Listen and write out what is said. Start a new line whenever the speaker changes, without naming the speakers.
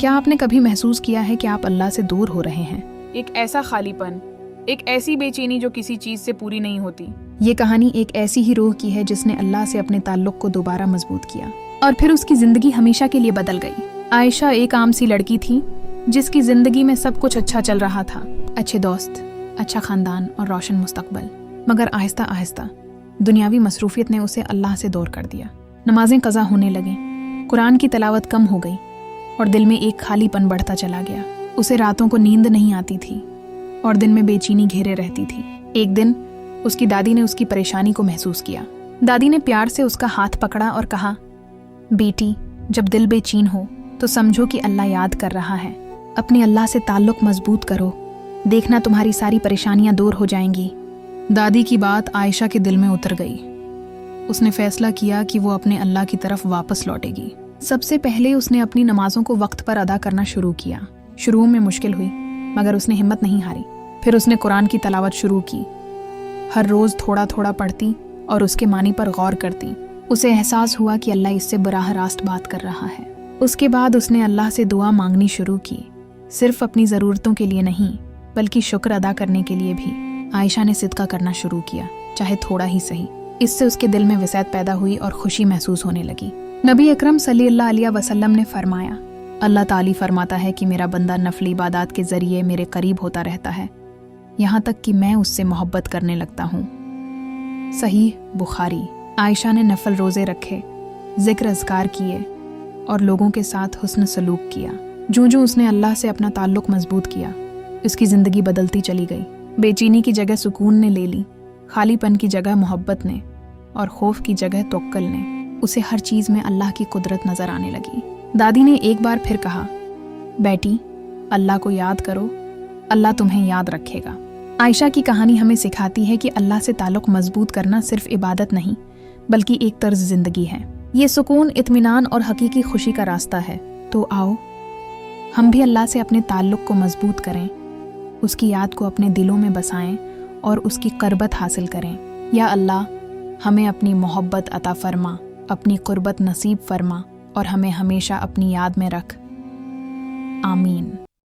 کیا آپ نے کبھی محسوس کیا ہے کہ آپ اللہ سے دور ہو رہے ہیں؟
ایک ایسا خالی پن، ایک ایسی بے چینی جو کسی چیز سے پوری نہیں ہوتی۔
یہ کہانی ایک ایسی ہی روح کی ہے جس نے اللہ سے اپنے تعلق کو دوبارہ مضبوط کیا اور پھر اس کی زندگی ہمیشہ کے لیے بدل گئی۔ عائشہ ایک عام سی لڑکی تھی جس کی زندگی میں سب کچھ اچھا چل رہا تھا، اچھے دوست، اچھا خاندان اور روشن مستقبل، مگر آہستہ آہستہ دنیاوی مصروفیت نے اسے اللہ سے دور کر دیا۔ نمازیں قضا ہونے لگیں، قرآن کی تلاوت کم ہو گئی اور دل میں ایک خالی پن بڑھتا چلا گیا۔ اسے راتوں کو نیند نہیں آتی تھی اور دن میں بے چینی گھیرے رہتی تھی۔ ایک دن اس کی دادی نے اس کی پریشانی کو محسوس کیا۔ دادی نے پیار سے اس کا ہاتھ پکڑا اور کہا، بیٹی، جب دل بے چین ہو تو سمجھو کہ اللہ یاد کر رہا ہے۔ اپنے اللہ سے تعلق مضبوط کرو، دیکھنا تمہاری ساری پریشانیاں دور ہو جائیں گی۔ دادی کی بات عائشہ کے دل میں اتر گئی۔ اس نے فیصلہ کیا کہ وہ اپنے اللہ کی طرف واپس لوٹے گی۔ سب سے پہلے اس نے اپنی نمازوں کو وقت پر ادا کرنا شروع کیا۔ شروع میں مشکل ہوئی مگر اس نے ہمت نہیں ہاری۔ پھر اس نے قرآن کی تلاوت شروع کی، ہر روز تھوڑا تھوڑا پڑھتی اور اس کے معنی پر غور کرتی۔ اسے احساس ہوا کہ اللہ اس سے براہ راست بات کر رہا ہے۔ اس کے بعد اس نے اللہ سے دعا مانگنی شروع کی، صرف اپنی ضرورتوں کے لیے نہیں بلکہ شکر ادا کرنے کے لیے بھی۔ عائشہ نے صدقہ کرنا شروع کیا، چاہے تھوڑا ہی صحیح۔ اس سے اس کے دل میں وسعت پیدا ہوئی اور خوشی محسوس ہونے لگی۔ نبی اکرم صلی اللہ علیہ وسلم نے فرمایا، اللہ تعالی فرماتا ہے کہ میرا بندہ نفل عبادات کے ذریعے میرے قریب ہوتا رہتا ہے، یہاں تک کہ میں اس سے محبت کرنے لگتا ہوں۔ صحیح بخاری۔ عائشہ نے نفل روزے رکھے، ذکر اذکار کیے اور لوگوں کے ساتھ حسن سلوک کیا۔ جو اس نے اللہ سے اپنا تعلق مضبوط کیا، اس کی زندگی بدلتی چلی گئی۔ بے چینی کی جگہ سکون نے لے لی، خالی پن کی جگہ محبت نے اور خوف کی جگہ توکل نے۔ اسے ہر چیز میں اللہ کی قدرت نظر آنے لگی۔ دادی نے ایک بار پھر کہا، بیٹی، اللہ کو یاد کرو، اللہ تمہیں یاد رکھے گا۔ عائشہ کی کہانی ہمیں سکھاتی ہے کہ اللہ سے تعلق مضبوط کرنا صرف عبادت نہیں بلکہ ایک طرز زندگی ہے۔ یہ سکون، اطمینان اور حقیقی خوشی کا راستہ ہے۔ تو آؤ ہم بھی اللہ سے اپنے تعلق کو مضبوط کریں، اس کی یاد کو اپنے دلوں میں بسائیں اور اس کی قربت حاصل کریں۔ یا اللہ، ہمیں اپنی محبت عطا فرما، اپنی قربت نصیب فرما اور ہمیں ہمیشہ اپنی یاد میں رکھ۔ آمین۔